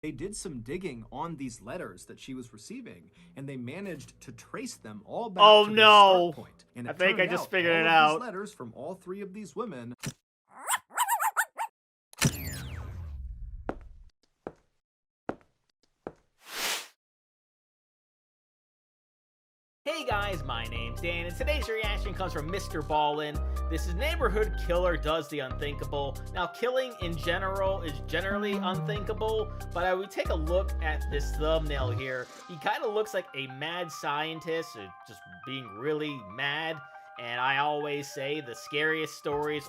They did some digging on these letters that she was receiving, and they managed to trace them all back to the start point. And I it think I turned just out figured all it of out. these letters from all three of these women. Hey guys, my name's Dan, and today's reaction comes from MrBallen. This is Neighborhood Killer Does the Unthinkable. Now, killing in general is generally unthinkable, but I would take a look at this thumbnail here. He kind of looks like a mad scientist, just being really mad. And I always say the scariest stories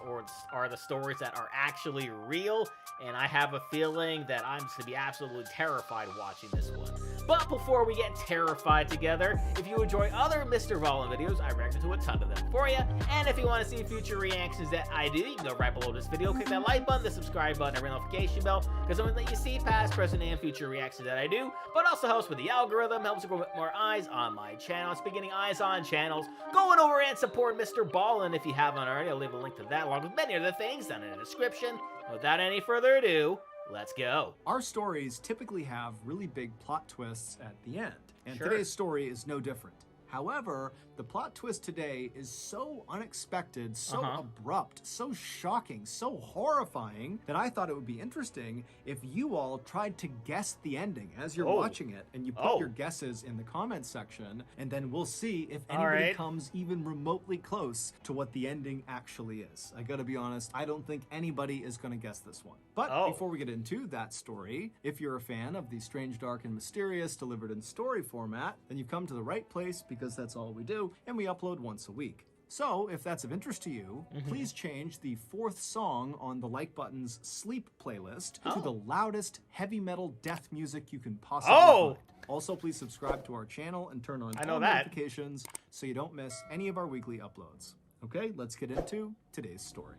are the stories that are actually real, and I have a feeling that I'm just going to be absolutely terrified watching this one. But before we get terrified together, if you enjoy other MrBallen videos, I react to a ton of them for you. And if you want to see future reactions that I do, you can go right below this video, click that like button, the subscribe button, and ring the notification bell, because I'm going to let you see past, present, and future reactions that I do, but also helps with the algorithm, helps to grow more eyes on my channel. Speaking of eyes on channels, going over and support MrBallen if you haven't already. I'll leave a link to that along with many other things down in the description. Without any further ado, let's go. Our stories typically have really big plot twists at the end, and Sure. today's story is no different. However, the plot twist today is so unexpected, so abrupt, so shocking, so horrifying that I thought it would be interesting if you all tried to guess the ending as you're watching it, and you put your guesses in the comments section, and then we'll see if anybody comes even remotely close to what the ending actually is. I gotta be honest, I don't think anybody is gonna guess this one. But before we get into that story, if you're a fan of the strange, dark, and mysterious delivered in story format, then you've come to the right place, because that's all we do, and we upload once a week. So, if that's of interest to you, please change the 4th song on the like button's sleep playlist to the loudest heavy metal death music you can possibly find. Also, please subscribe to our channel and turn on all notifications so you don't miss any of our weekly uploads. Okay, let's get into today's story.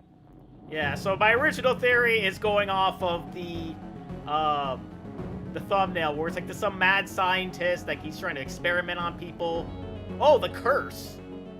Yeah, so my original theory is going off of the thumbnail where it's like there's some mad scientist, like he's trying to experiment on people. Oh, the curse.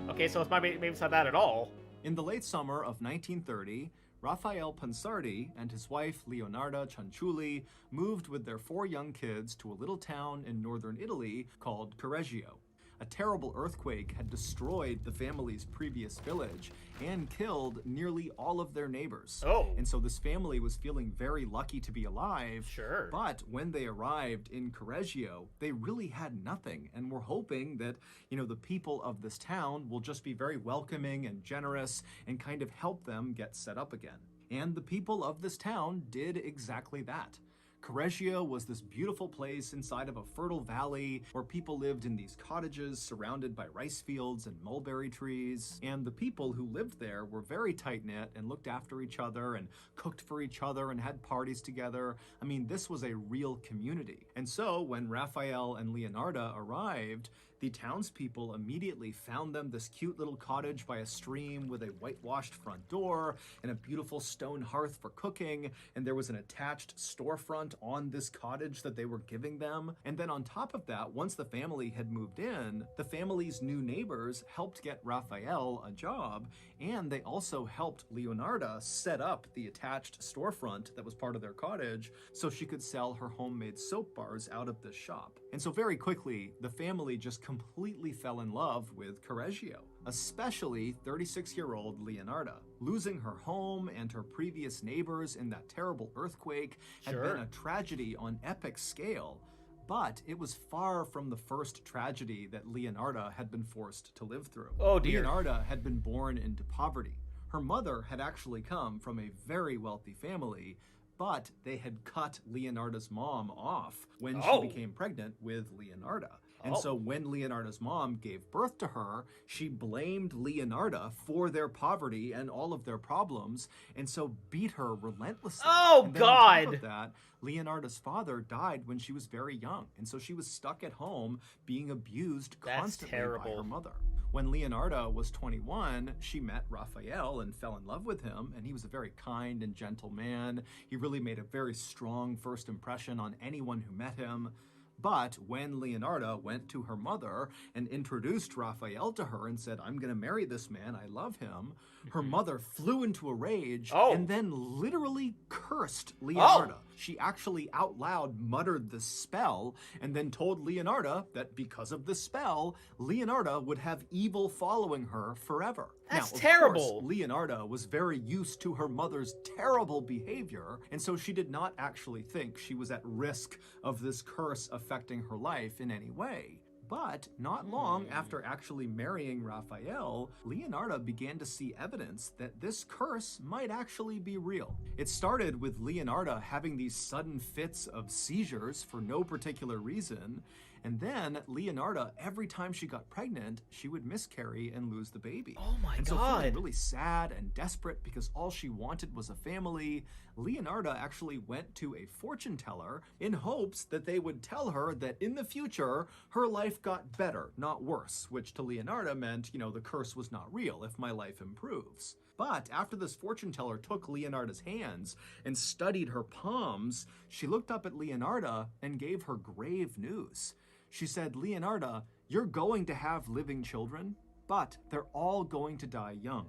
Okay, so maybe it's not that at all. In the late summer of 1930, Raphael Pansardi and his wife Leonarda Cianciulli moved with their 4 young kids to a little town in northern Italy called Correggio. A terrible earthquake had destroyed the family's previous village and killed nearly all of their neighbors. And so this family was feeling very lucky to be alive. Sure. But when they arrived in Correggio, they really had nothing and were hoping that, the people of this town will just be very welcoming and generous and kind of help them get set up again. And the people of this town did exactly that. Correggio was this beautiful place inside of a fertile valley where people lived in these cottages surrounded by rice fields and mulberry trees. And the people who lived there were very tight-knit and looked after each other and cooked for each other and had parties together. I mean, this was a real community. And so when Raphael and Leonarda arrived, the townspeople immediately found them this cute little cottage by a stream with a whitewashed front door and a beautiful stone hearth for cooking, and there was an attached storefront on this cottage that they were giving them. And then on top of that, once the family had moved in, the family's new neighbors helped get Raphael a job, and they also helped Leonarda set up the attached storefront that was part of their cottage so she could sell her homemade soap bars out of this shop. And so very quickly, the family just completely fell in love with Correggio, especially 36-year-old Leonarda. Losing her home and her previous neighbors in that terrible earthquake had been a tragedy on epic scale, but it was far from the first tragedy that Leonarda had been forced to live through. Oh dear. Leonarda had been born into poverty. Her mother had actually come from a very wealthy family, but they had cut Leonarda's mom off when she became pregnant with Leonarda. And so when Leonarda's mom gave birth to her, she blamed Leonarda for their poverty and all of their problems, and so beat her relentlessly. Oh, God! On top of that, Leonarda's father died when she was very young, and so she was stuck at home being abused constantly by her mother. When Leonarda was 21, she met Raphael and fell in love with him, and he was a very kind and gentle man. He really made a very strong first impression on anyone who met him. But when Leonarda went to her mother and introduced Raphael to her and said, "I'm going to marry this man, I love him," her mother flew into a rage and then literally cursed Leonarda. she actually out loud muttered the spell and then told Leonarda that because of the spell, Leonarda would have evil following her forever. That's now, of terrible. course, Leonarda was very used to her mother's terrible behavior, and so she did not actually think she was at risk of this curse affecting her life in any way. But not long after actually marrying Raphael, Leonarda began to see evidence that this curse might actually be real. It started with Leonarda having these sudden fits of seizures for no particular reason, and then Leonarda, every time she got pregnant, she would miscarry and lose the baby. Oh my and so God. feeling really sad and desperate because all she wanted was a family, Leonarda actually went to a fortune teller in hopes that they would tell her that in the future, her life got better, not worse, which to Leonarda meant, the curse was not real if my life improves. But after this fortune teller took Leonarda's hands and studied her palms, she looked up at Leonarda and gave her grave news. She said, Leonarda, you're going to have living children, but they're all going to die young.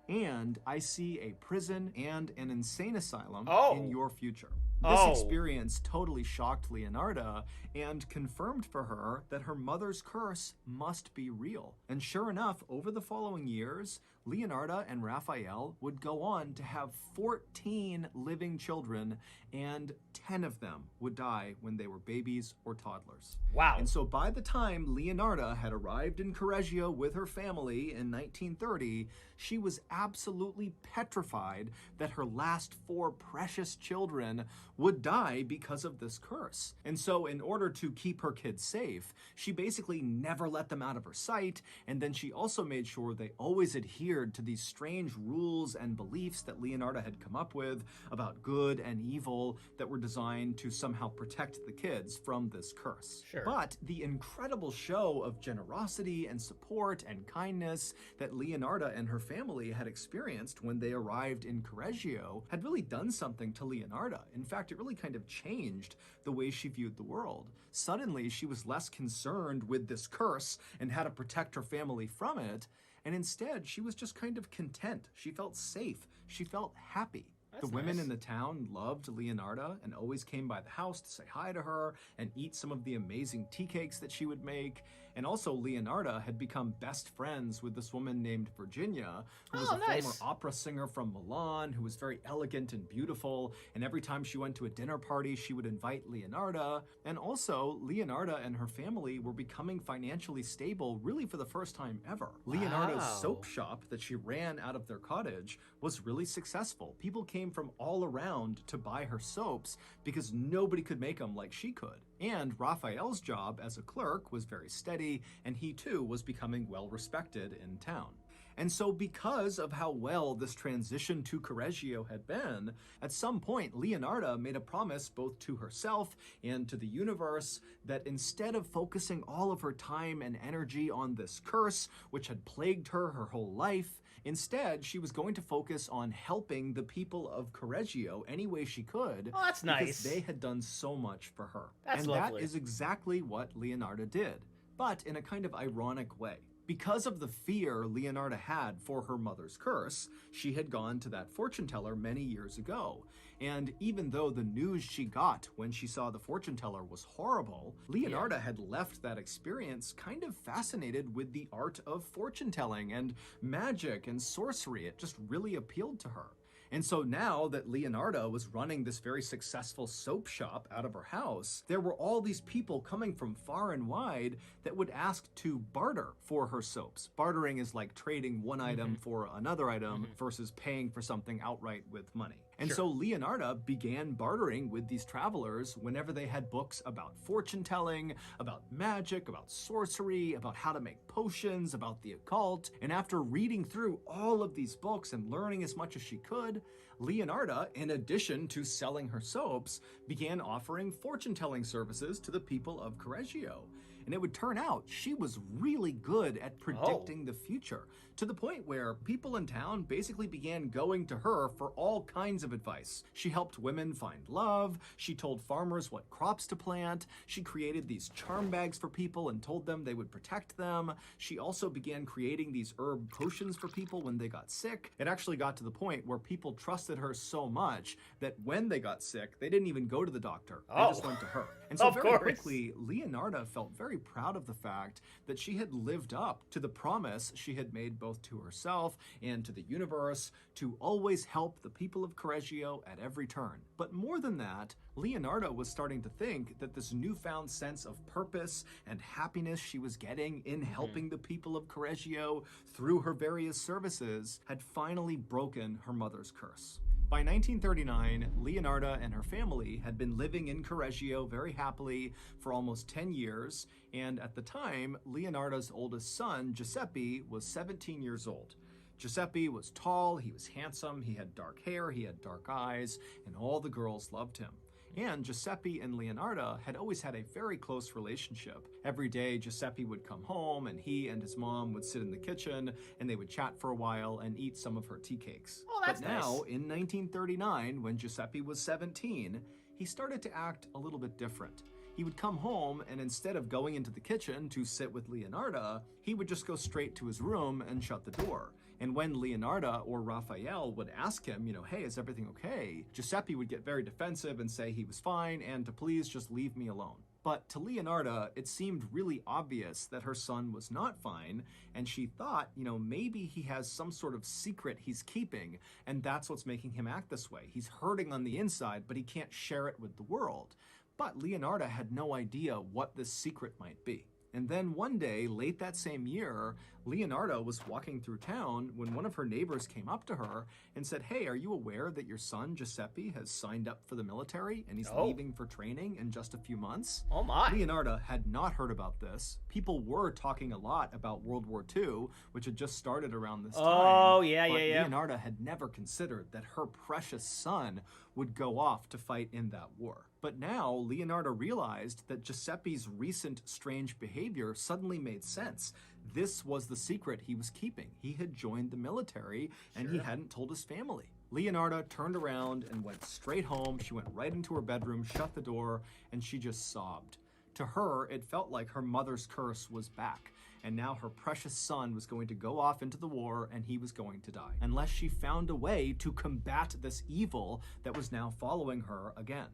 And I see a prison and an insane asylum in your future. This experience totally shocked Leonarda and confirmed for her that her mother's curse must be real. And sure enough, over the following years, Leonarda and Raphael would go on to have 14 living children, and 10 of them would die when they were babies or toddlers. Wow. And so by the time Leonarda had arrived in Correggio with her family in 1930, she was absolutely petrified that her last 4 precious children would die because of this curse. And so in order to keep her kids safe, she basically never let them out of her sight, and then she also made sure they always adhered to these strange rules and beliefs that Leonarda had come up with about good and evil that were designed to somehow protect the kids from this curse. Sure. But the incredible show of generosity and support and kindness that Leonarda and her family had experienced when they arrived in Correggio had really done something to Leonarda. In fact, it really kind of changed the way she viewed the world. Suddenly, she was less concerned with this curse and how to protect her family from it, and instead, she was just kind of content. She felt safe. She felt happy. That's the women nice. in the town loved Leonarda and always came by the house to say hi to her and eat some of the amazing tea cakes that she would make. And also, Leonarda had become best friends with this woman named Virginia, who was a former opera singer from Milan, who was very elegant and beautiful. And every time she went to a dinner party, she would invite Leonarda. And also, Leonarda and her family were becoming financially stable really for the first time ever. Leonarda's soap shop that she ran out of their cottage was really successful. People came from all around to buy her soaps because nobody could make them like she could. And Raphael's job as a clerk was very steady, and he too was becoming well respected in town. And so because of how well this transition to Correggio had been, at some point Leonarda made a promise both to herself and to the universe that instead of focusing all of her time and energy on this curse, which had plagued her whole life, instead, she was going to focus on helping the people of Correggio any way she could. Oh, that's nice. Because they had done so much for her. That's and lovely. that is exactly what Leonarda did, but in a kind of ironic way. Because of the fear Leonarda had for her mother's curse, she had gone to that fortune teller many years ago. And even though the news she got when she saw the fortune teller was horrible, Leonarda had left that experience kind of fascinated with the art of fortune telling and magic and sorcery. It just really appealed to her. And so now that Leonarda was running this very successful soap shop out of her house, there were all these people coming from far and wide that would ask to barter for her soaps. Bartering is like trading one item for another item versus paying for something outright with money. And so Leonarda began bartering with these travelers whenever they had books about fortune telling, about magic, about sorcery, about how to make potions, about the occult. And after reading through all of these books and learning as much as she could, Leonarda, in addition to selling her soaps, began offering fortune telling services to the people of Correggio. And it would turn out she was really good at predicting the future, to the point where people in town basically began going to her for all kinds of advice. She helped women find love, she told farmers what crops to plant, she created these charm bags for people and told them they would protect them. She also began creating these herb potions for people when they got sick. It actually got to the point where people trusted her so much that when they got sick, they didn't even go to the doctor. They just went to her. And so very quickly, Leonarda felt very proud of the fact that she had lived up to the promise she had made both to herself and to the universe to always help the people of Correggio at every turn. But more than that, Leonarda was starting to think that this newfound sense of purpose and happiness she was getting in helping the people of Correggio through her various services had finally broken her mother's curse. By 1939, Leonarda and her family had been living in Correggio very happily for almost 10 years, and at the time, Leonarda's oldest son, Giuseppe, was 17 years old. Giuseppe was tall, he was handsome, he had dark hair, he had dark eyes, and all the girls loved him. And Giuseppe and Leonarda had always had a very close relationship. Every day, Giuseppe would come home and he and his mom would sit in the kitchen and they would chat for a while and eat some of her tea cakes. Oh, that's nice. But now, in 1939, when Giuseppe was 17, he started to act a little bit different. He would come home and instead of going into the kitchen to sit with Leonarda, he would just go straight to his room and shut the door. And when Leonarda or Raphael would ask him, hey, is everything okay? Giuseppe would get very defensive and say he was fine and to please just leave me alone. But to Leonarda, it seemed really obvious that her son was not fine, and she thought, maybe he has some sort of secret he's keeping, and that's what's making him act this way. He's hurting on the inside, but he can't share it with the world. But Leonarda had no idea what this secret might be. And then one day, late that same year, Leonarda was walking through town when one of her neighbors came up to her and said, hey, are you aware that your son, Giuseppe, has signed up for the military and he's leaving for training in just a few months? Oh my. Leonarda had not heard about this. People were talking a lot about World War II, which had just started around this time. Oh, yeah. Leonarda had never considered that her precious son would go off to fight in that war. But now, Leonarda realized that Giuseppe's recent strange behavior suddenly made sense. This was the secret he was keeping. He had joined the military, and he hadn't told his family. Leonarda turned around and went straight home. She went right into her bedroom, shut the door, and she just sobbed. To her, it felt like her mother's curse was back, and now her precious son was going to go off into the war and he was going to die, unless she found a way to combat this evil that was now following her again.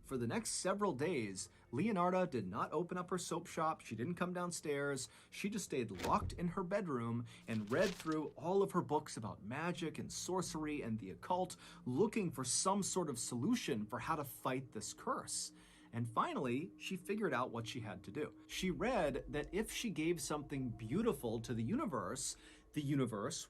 For the next several days, Leonarda did not open up her soap shop, she didn't come downstairs, she just stayed locked in her bedroom and read through all of her books about magic and sorcery and the occult, looking for some sort of solution for how to fight this curse. And finally, she figured out what she had to do. She read that if she gave something beautiful to the universe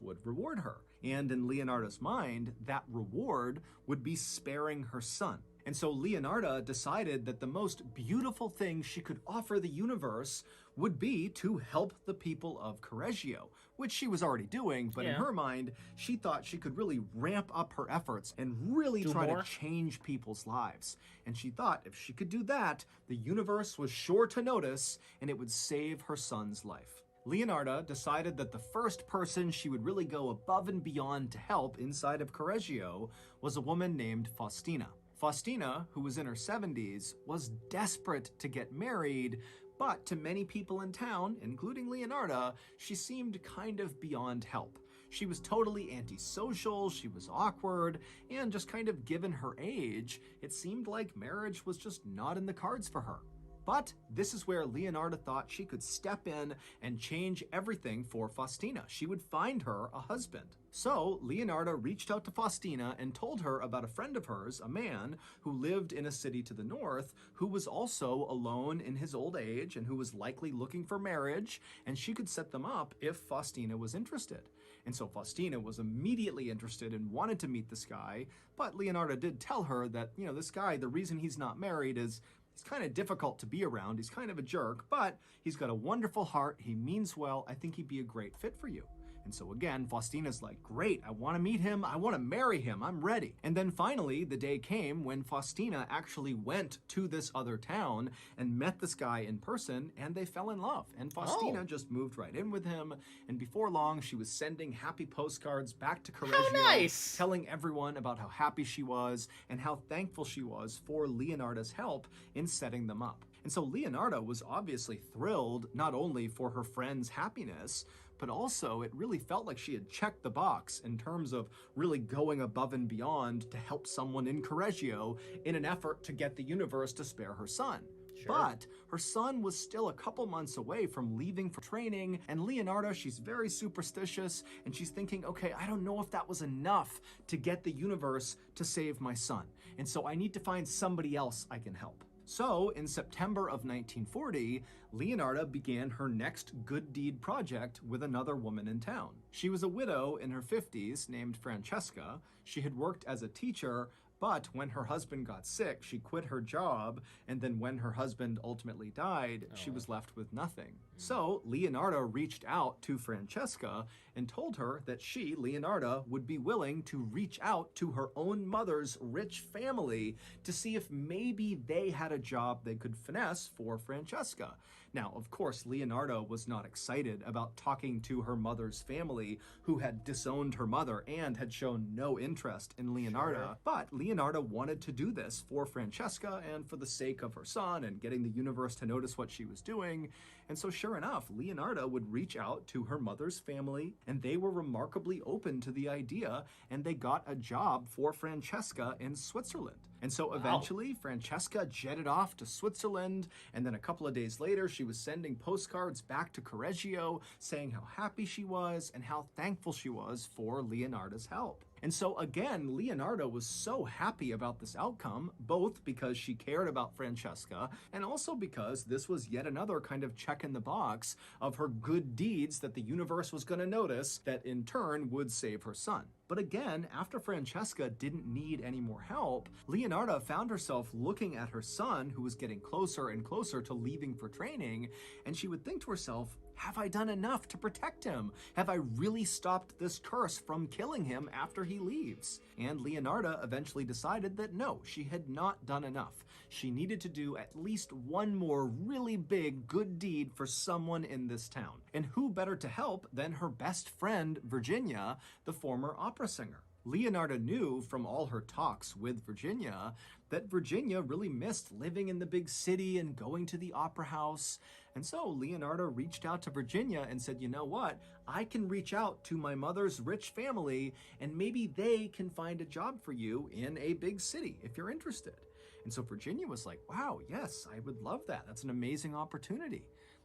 would reward her. And in Leonarda's mind, that reward would be sparing her son. And so Leonarda decided that the most beautiful thing she could offer the universe would be to help the people of Correggio, which she was already doing, but in her mind, she thought she could really ramp up her efforts and really try to change people's lives. And she thought if she could do that, the universe was sure to notice and it would save her son's life. Leonarda decided that the first person she would really go above and beyond to help inside of Correggio was a woman named Faustina. Faustina, who was in her 70s, was desperate to get married, but to many people in town, including Leonarda, she seemed kind of beyond help. She was totally antisocial, she was awkward, and just kind of given her age, it seemed like marriage was just not in the cards for her. But this is where Leonarda thought she could step in and change everything for Faustina. She would find her a husband. So Leonarda reached out to Faustina and told her about a friend of hers, a man who lived in a city to the north, who was also alone in his old age and who was likely looking for marriage, and she could set them up if Faustina was interested. And so Faustina was immediately interested and wanted to meet this guy, but Leonarda did tell her that, this guy, the reason he's not married is he's kind of difficult to be around, he's kind of a jerk, but he's got a wonderful heart, he means well, I think he'd be a great fit for you. And so again, Faustina's like, great, I want to meet him, I want to marry him, I'm ready. And then finally, the day came when Faustina actually went to this other town and met this guy in person, and they fell in love. And Faustina just moved right in with him, and before long, she was sending happy postcards back to Correggio, nice! telling everyone about how happy she was and how thankful she was for Leonardo's help in setting them up. And so Leonardo was obviously thrilled not only for her friend's happiness, but also it really felt like she had checked the box in terms of really going above and beyond to help someone in Correggio in an effort to get the universe to spare her son. Sure. But her son was still a couple months away from leaving for training, and Leonardo, she's very superstitious, and she's thinking, okay, I don't know if that was enough to get the universe to save my son, and so I need to find somebody else I can help. So, in September of 1940, Leonardo began her next good deed project with another woman in town. She was a widow in her 50s named Francesca. She had worked as a teacher, but when her husband got sick, she quit her job, and then when her husband ultimately died, she was left with nothing. So Leonardo reached out to Francesca and told her that she, Leonardo, would be willing to reach out to her own mother's rich family to see if maybe they had a job they could finesse for Francesca. Now, of course, Leonardo was not excited about talking to her mother's family, who had disowned her mother and had shown no interest in Leonardo. Sure. But Leonardo wanted to do this for Francesca and for the sake of her son and getting the universe to notice what she was doing. And so sure enough, Leonardo would reach out to her mother's family, and they were remarkably open to the idea, and they got a job for Francesca in Switzerland. And so eventually, Francesca jetted off to Switzerland, and then a couple of days later, she was sending postcards back to Correggio saying how happy she was and how thankful she was for Leonardo's help. And so again, Leonardo was so happy about this outcome, both because she cared about Francesca and also because this was yet another kind of check in the box of her good deeds that the universe was going to notice that in turn would save her son. But again, after Francesca didn't need any more help, Leonardo found herself looking at her son, who was getting closer and closer to leaving for training, and she would think to herself, have I done enough to protect him? Have I really stopped this curse from killing him after he leaves? And Leonardo eventually decided that no, she had not done enough. She needed to do at least one more really big good deed for someone in this town. And who better to help than her best friend, Virginia, the former opera singer. Leonardo knew from all her talks with Virginia that Virginia really missed living in the big city and going to the opera house. And so Leonardo reached out to Virginia and said, you know what? I can reach out to my mother's rich family and maybe they can find a job for you in a big city if you're interested. And so Virginia was like, wow, yes, I would love that. That's an amazing opportunity.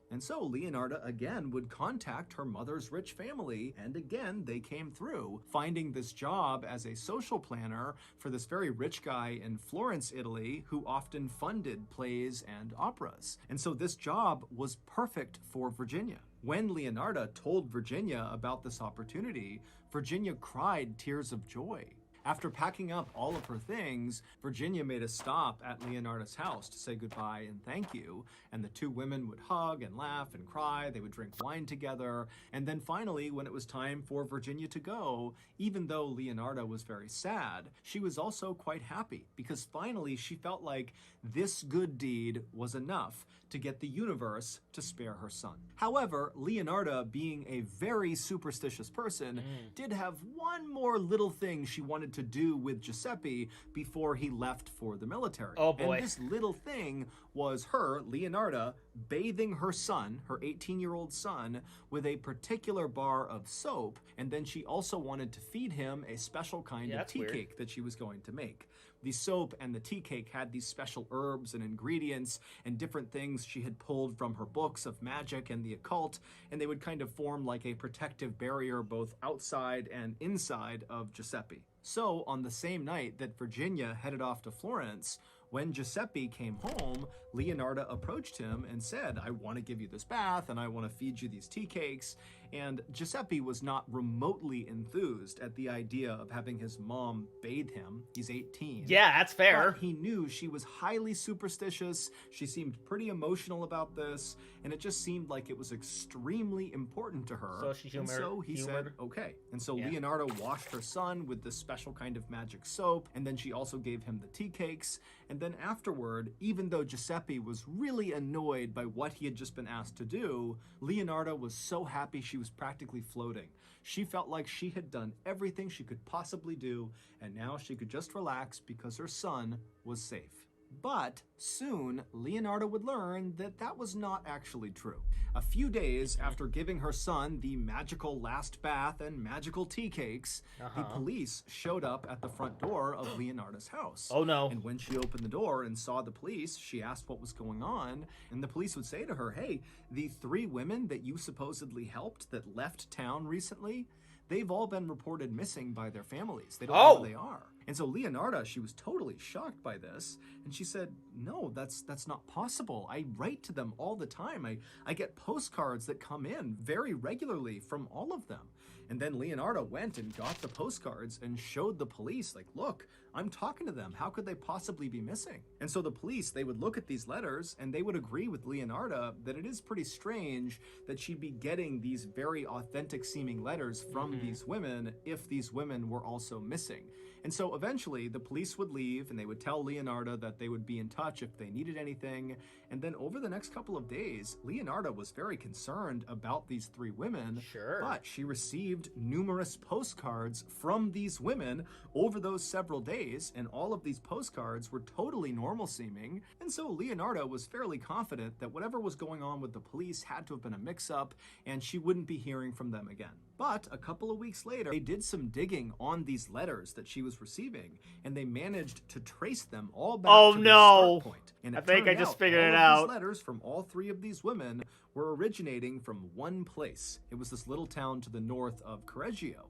And so Leonardo again would contact her mother's rich family, and again they came through, finding this job as a social planner for this very rich guy in Florence, Italy, who often funded plays and operas. And so this job was perfect for Virginia. When Leonardo told Virginia about this opportunity, Virginia cried tears of joy. After packing up all of her things, Virginia made a stop at Leonardo's house to say goodbye and thank you, and the two women would hug and laugh and cry, they would drink wine together, and then finally, when it was time for Virginia to go, even though Leonardo was very sad, she was also quite happy, because finally she felt like this good deed was enough to get the universe to spare her son. However, Leonardo, being a very superstitious person, did have one more little thing she wanted to do with Giuseppe before he left for the military. Oh boy. And this little thing was her, Leonardo, bathing her son, her 18-year-old son, with a particular bar of soap, and then she also wanted to feed him a special kind of tea cake that she was going to make. The soap and the tea cake had these special herbs and ingredients and different things she had pulled from her books of magic and the occult, and they would kind of form like a protective barrier both outside and inside of Giuseppe. So on the same night that Virginia headed off to Florence, when Giuseppe came home, Leonardo approached him and said, I want to give you this bath and I want to feed you these tea cakes. And Giuseppe was not remotely enthused at the idea of having his mom bathe him. He's 18. Yeah, that's fair. But he knew she was highly superstitious. She seemed pretty emotional about this, and it just seemed like it was extremely important to her. So she so he said, okay. And so Leonardo washed her son with this special kind of magic soap, and then she also gave him the tea cakes. And then afterward, even though Giuseppe was really annoyed by what he had just been asked to do, Leonardo was so happy she was practically floating. She felt like she had done everything she could possibly do, and now she could just relax because her son was safe. But soon, Leonardo would learn that that was not actually true. A few days after giving her son the magical last bath and magical tea cakes, the police showed up at the front door of Leonardo's house. Oh no. And when she opened the door and saw the police, she asked what was going on, and the police would say to her, hey, the 3 women that you supposedly helped that left town recently, they've all been reported missing by their families. They don't know where they are. And so Leonardo, she was totally shocked by this, and she said, no, that's not possible. I write to them all the time. I get postcards that come in very regularly from all of them. And then Leonardo went and got the postcards and showed the police, like, look, I'm talking to them. How could they possibly be missing? And so the police, they would look at these letters and they would agree with Leonardo that it is pretty strange that she'd be getting these very authentic seeming letters from these women if these women were also missing. And so eventually the police would leave and they would tell Leonardo that they would be in touch if they needed anything. And then over the next couple of days, Leonardo was very concerned about these 3 women. Sure. But she received numerous postcards from these women over those several days, and all of these postcards were totally normal seeming. And so Leonardo was fairly confident that whatever was going on with the police had to have been a mix-up, and she wouldn't be hearing from them again. But a couple of weeks later, they did some digging on these letters that she was receiving, and they managed to trace them all back to the start point. And I think I just figured it all out. of these letters from all 3 of these women were originating from one place. It was this little town to the north of Correggio.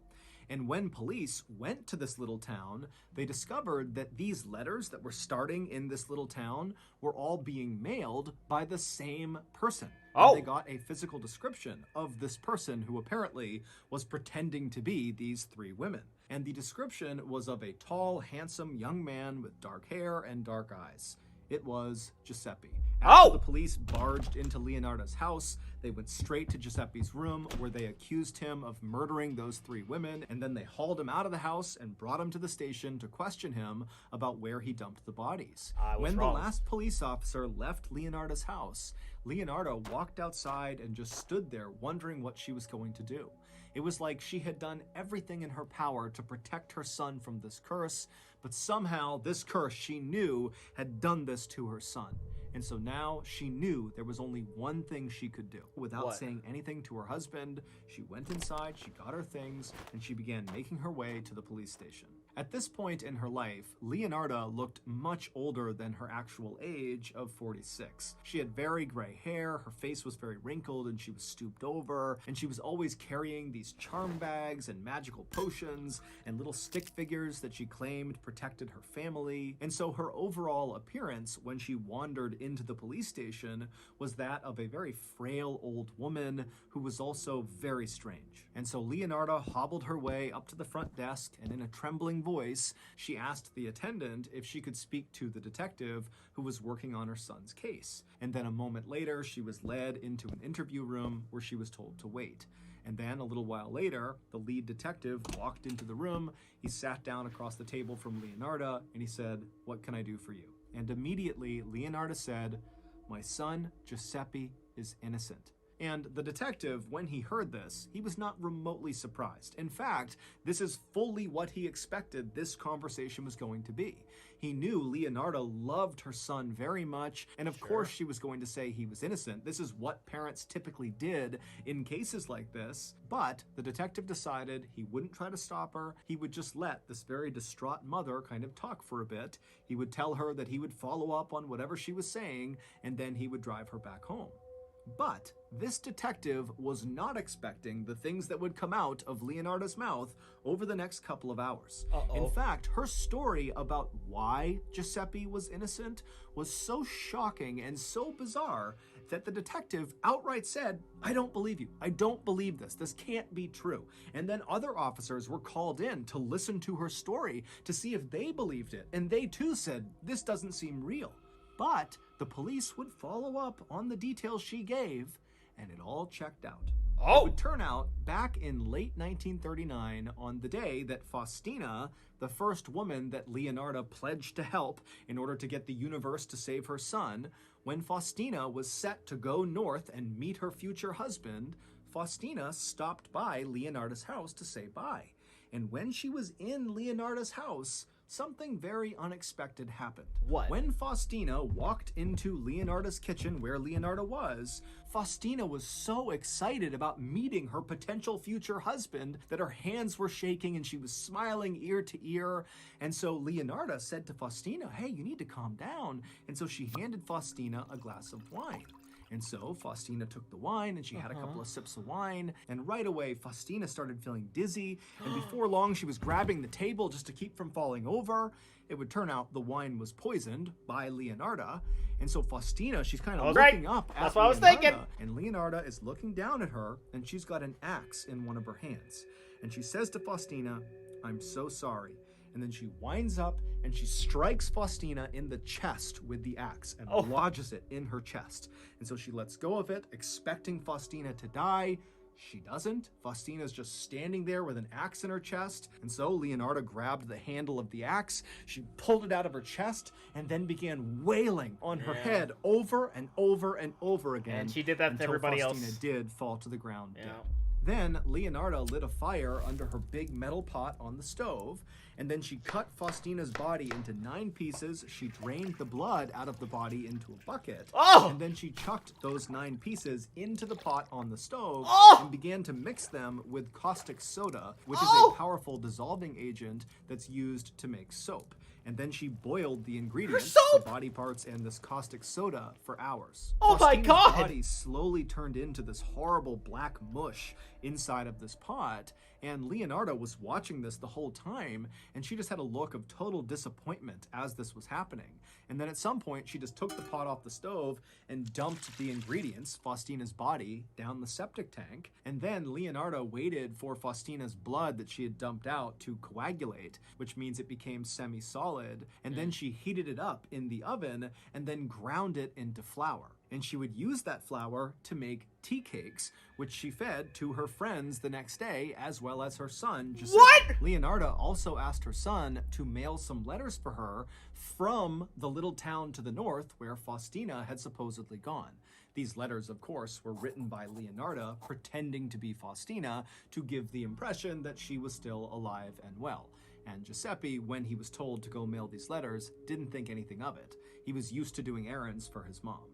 And when police went to this little town, they discovered that these letters that were starting in this little town were all being mailed by the same person. And they got a physical description of this person who apparently was pretending to be these 3 women. And the description was of a tall, handsome young man with dark hair and dark eyes. It was Giuseppe. After the police barged into Leonardo's house, they went straight to Giuseppe's room where they accused him of murdering those 3 women, and then they hauled him out of the house and brought him to the station to question him about where he dumped the bodies. When the last police officer left Leonardo's house, Leonardo walked outside and just stood there wondering what she was going to do. It was like she had done everything in her power to protect her son from this curse, but somehow this curse she knew had done this to her son. And so now she knew there was only one thing she could do. Without saying anything to her husband, she went inside, she got her things, and she began making her way to the police station. At this point in her life, Leonardo looked much older than her actual age of 46. She had very gray hair, her face was very wrinkled, and she was stooped over, and she was always carrying these charm bags and magical potions and little stick figures that she claimed protected her family. And so her overall appearance when she wandered into the police station was that of a very frail old woman who was also very strange. And so Leonardo hobbled her way up to the front desk, and in a trembling voice, she asked the attendant if she could speak to the detective who was working on her son's case. And then a moment later, she was led into an interview room where she was told to wait. And then a little while later, the lead detective walked into the room. He sat down across the table from Leonardo and he said, "What can I do for you?" And immediately Leonardo said, "My son, Giuseppe, is innocent." And the detective, when he heard this, he was not remotely surprised. In fact, this is fully what he expected this conversation was going to be. He knew Leonardo loved her son very much, and of course she was going to say he was innocent. This is what parents typically did in cases like this. But the detective decided he wouldn't try to stop her. He would just let this very distraught mother kind of talk for a bit. He would tell her that he would follow up on whatever she was saying, and then he would drive her back home. But this detective was not expecting the things that would come out of Leonardo's mouth over the next couple of hours. In fact, her story about why Giuseppe was innocent was so shocking and so bizarre that the detective outright said, "I don't believe you. I don't believe this. This can't be true." And then other officers were called in to listen to her story to see if they believed it. And they too said, "This doesn't seem real." But the police would follow up on the details she gave, and it all checked out. It would turn out, back in late 1939, on the day that Faustina, the first woman that Leonardo pledged to help in order to get the universe to save her son, when Faustina was set to go north and meet her future husband, Faustina stopped by Leonardo's house to say bye. And when she was in Leonardo's house, something very unexpected happened. What? When Faustina walked into Leonardo's kitchen where Leonardo was, Faustina was so excited about meeting her potential future husband that her hands were shaking and she was smiling ear to ear. And so Leonardo said to Faustina, "Hey, you need to calm down." And so she handed Faustina a glass of wine. And so Faustina took the wine and she had a couple of sips of wine, and right away Faustina started feeling dizzy, and before long she was grabbing the table just to keep from falling over. It would turn out the wine was poisoned by Leonardo, and so Faustina, she's kind of looking up at That's what I was thinking. and Leonardo is looking down at her, and she's got an axe in one of her hands. And she says to Faustina, "I'm so sorry." And then she winds up and she strikes Faustina in the chest with the axe and lodges it in her chest. And so she lets go of it, expecting Faustina to die. She doesn't. Faustina's just standing there with an axe in her chest. And so Leonardo grabbed the handle of the axe, she pulled it out of her chest, and then began wailing on her head over and over and over again. And she did that to everybody Faustina else. did fall to the ground dead. Then Leonardo lit a fire under her big metal pot on the stove, and then she cut Faustina's body into 9 pieces. She drained the blood out of the body into a bucket, and then she chucked those 9 pieces into the pot on the stove and began to mix them with caustic soda, which is a powerful dissolving agent that's used to make soap. And then she boiled the ingredients, the body parts, and this caustic soda for hours. Oh my God! Her body slowly turned into this horrible black mush inside of this pot, and Leonardo was watching this the whole time, and she just had a look of total disappointment as this was happening. And then at some point, she just took the pot off the stove and dumped the ingredients, Faustina's body, down the septic tank. And then Leonardo waited for Faustina's blood that she had dumped out to coagulate, which means it became semi-solid. And then she heated it up in the oven and then ground it into flour. And she would use that flour to make tea cakes, which she fed to her friends the next day, as well as her son, Giuseppe. What? Leonardo also asked her son to mail some letters for her from the little town to the north where Faustina had supposedly gone. These letters, of course, were written by Leonardo, pretending to be Faustina to give the impression that she was still alive and well. And Giuseppe, when he was told to go mail these letters, didn't think anything of it. He was used to doing errands for his mom.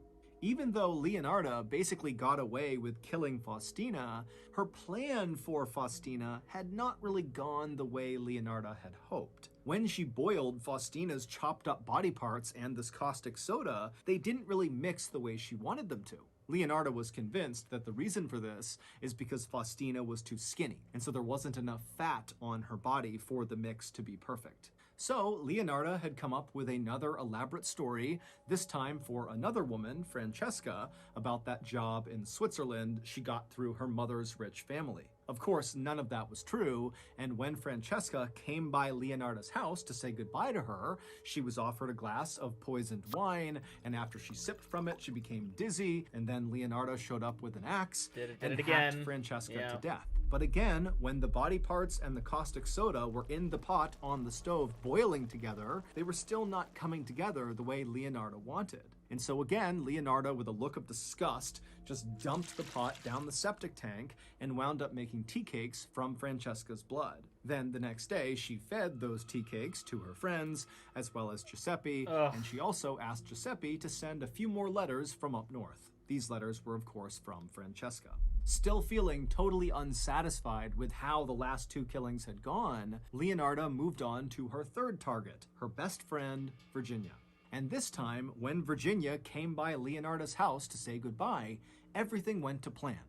Even though Leonardo basically got away with killing Faustina, her plan for Faustina had not really gone the way Leonardo had hoped. When she boiled Faustina's chopped up body parts and this caustic soda, they didn't really mix the way she wanted them to. Leonardo was convinced that the reason for this is because Faustina was too skinny, and so there wasn't enough fat on her body for the mix to be perfect. So Leonardo had come up with another elaborate story, this time for another woman, Francesca, about that job in Switzerland she got through her mother's rich family. Of course, none of that was true, and when Francesca came by Leonardo's house to say goodbye to her, she was offered a glass of poisoned wine, and after she sipped from it, she became dizzy, and then Leonardo showed up with an axe and hacked Francesca to death. But again, when the body parts and the caustic soda were in the pot on the stove boiling together, they were still not coming together the way Leonardo wanted. And so again, Leonardo, with a look of disgust, just dumped the pot down the septic tank and wound up making tea cakes from Francesca's blood. Then the next day, she fed those tea cakes to her friends, as well as Giuseppe, and she also asked Giuseppe to send a few more letters from up north. These letters were, of course, from Francesca. Still feeling totally unsatisfied with how the last 2 killings had gone, Leonardo moved on to her third target, her best friend, Virginia. And this time, when Virginia came by Leonardo's house to say goodbye, everything went to plan.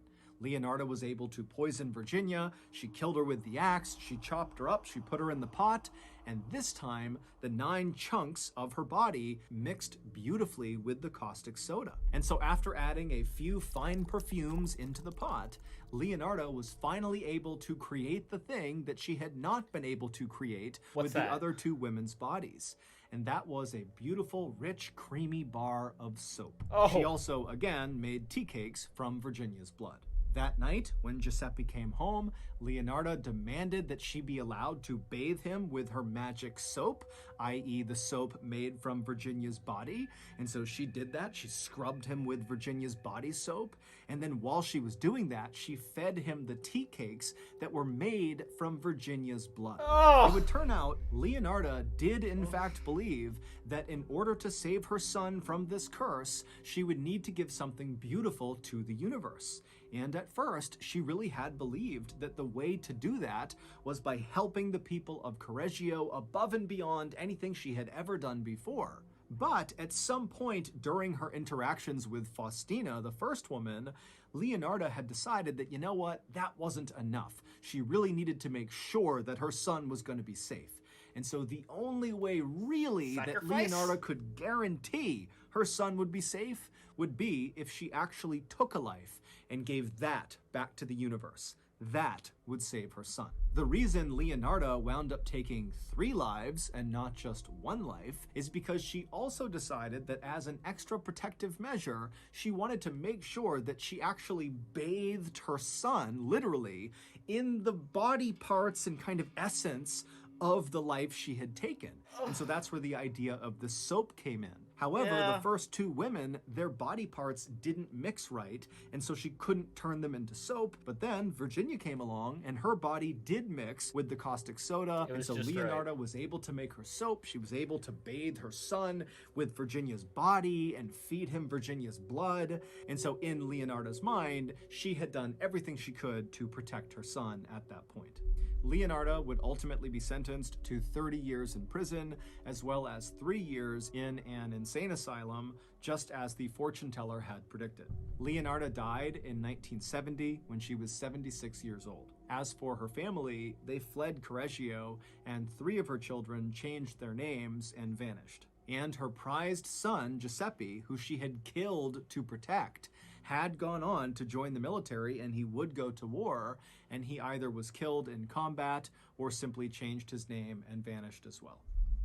Leonardo was able to poison Virginia, she killed her with the axe, she chopped her up, she put her in the pot, and this time the 9 chunks of her body mixed beautifully with the caustic soda. And so after adding a few fine perfumes into the pot, Leonardo was finally able to create the thing that she had not been able to create with the other 2 women's bodies. And that was a beautiful, rich, creamy bar of soap. Oh. She also, again, made tea cakes from Virginia's blood. That night, when Giuseppe came home, Leonardo demanded that she be allowed to bathe him with her magic soap, i.e. the soap made from Virginia's body. And so she did that. She scrubbed him with Virginia's body soap. And then while she was doing that, she fed him the tea cakes that were made from Virginia's blood. Oh. It would turn out Leonardo did in fact believe that in order to save her son from this curse, she would need to give something beautiful to the universe. And at first, she really had believed that the way to do that was by helping the people of Correggio above and beyond anything she had ever done before. But at some point during her interactions with Faustina, the first woman, Leonardo had decided that, you know what, that wasn't enough. She really needed to make sure that her son was going to be safe. And so the only way really that Leonardo could guarantee her son would be safe would be if she actually took a life and gave that back to the universe. That would save her son. The reason Leonardo wound up taking 3 lives and not just 1 life is because she also decided that as an extra protective measure, she wanted to make sure that she actually bathed her son, literally, in the body parts and kind of essence of the life she had taken. And so that's where the idea of the soap came in. However, the first 2 women, their body parts didn't mix right, and so she couldn't turn them into soap. But then Virginia came along, and her body did mix with the caustic soda, and so Leonardo was able to make her soap. She was able to bathe her son with Virginia's body and feed him Virginia's blood. And so in Leonardo's mind, she had done everything she could to protect her son at that point. Leonardo would ultimately be sentenced to 30 years in prison, as well as 3 years in an insane asylum, just as the fortune teller had predicted. Leonardo died in 1970 when she was 76 years old. As for her family, they fled Correggio, and 3 of her children changed their names and vanished. And her prized son, Giuseppe, who she had killed to protect, had gone on to join the military, and he would go to war, and he either was killed in combat or simply changed his name and vanished as well.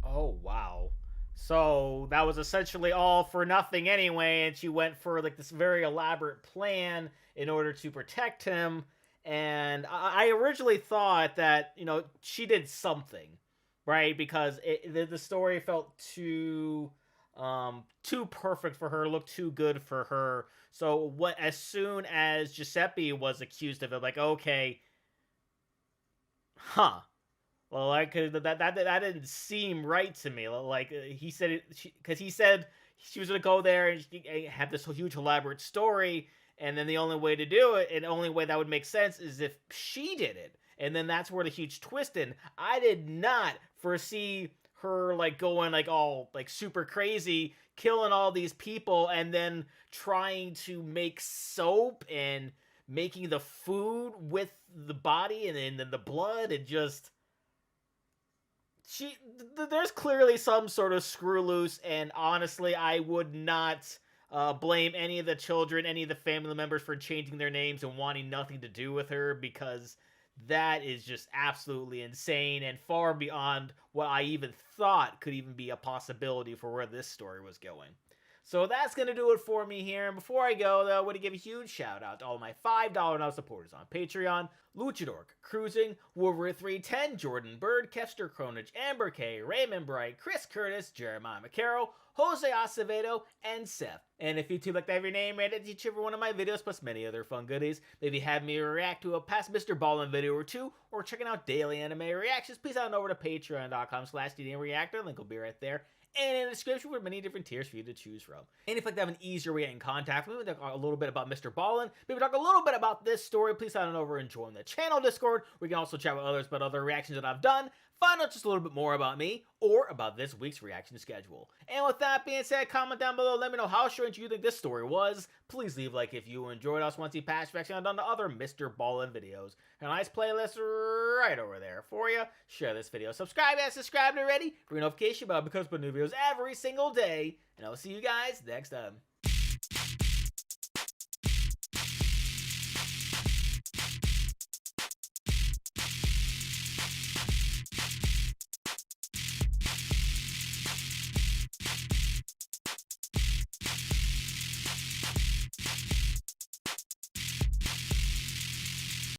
Oh, wow. So that was essentially all for nothing anyway, and she went for like this very elaborate plan in order to protect him. And I originally thought that, you know, she did something, right? Because the story felt too perfect for her, looked too good for her. So as soon as Giuseppe was accused of it, like, okay, well, like that didn't seem right to me. Like he said it, because he said she was gonna go there and have this huge elaborate story, and then the only way to do it, and the only way that would make sense, is if she did it. And then that's where the huge twist in. I did not foresee her like going like all like super crazy, killing all these people, and then trying to make soap and making the food with the body and then the blood, and just there's clearly some sort of screw loose. And honestly, I would not blame any of the children, any of the family members for changing their names and wanting nothing to do with her, because that is just absolutely insane and far beyond what I even thought could even be a possibility for where this story was going. So that's going to do it for me here. And before I go, though, I want to give a huge shout out to all my $5 now supporters on Patreon: Luchador, Cruising, Wolverine 310, Jordan Bird, Kester Cronage, Amber K, Raymond Bright, Chris Curtis, Jeremiah McCarroll, Jose Acevedo, and Seth. And if you too like to have your name read in each every one of my videos, plus many other fun goodies, maybe have me react to a past MrBallen video or 2, or checking out daily anime reactions, please head on over to patreon.com/DDreactor. Link will be right there, and in the description with many different tiers for you to choose from. And if you'd like to have an easier way to get in contact with me, talk a little bit about MrBallen, maybe talk a little bit about this story, please head on over and join the channel Discord, where you can also chat with others about other reactions that I've done. find out just a little bit more about me or about this week's reaction schedule. And with that being said, comment down below, let me know how strange you think this story was. Please leave a like if you enjoyed. I also want to see past reaction on the other MrBallen videos. A nice playlist right over there for you. Share this video. Subscribe if you subscribed already. Ring notification bell because I put new videos every single day. And I'll see you guys next time.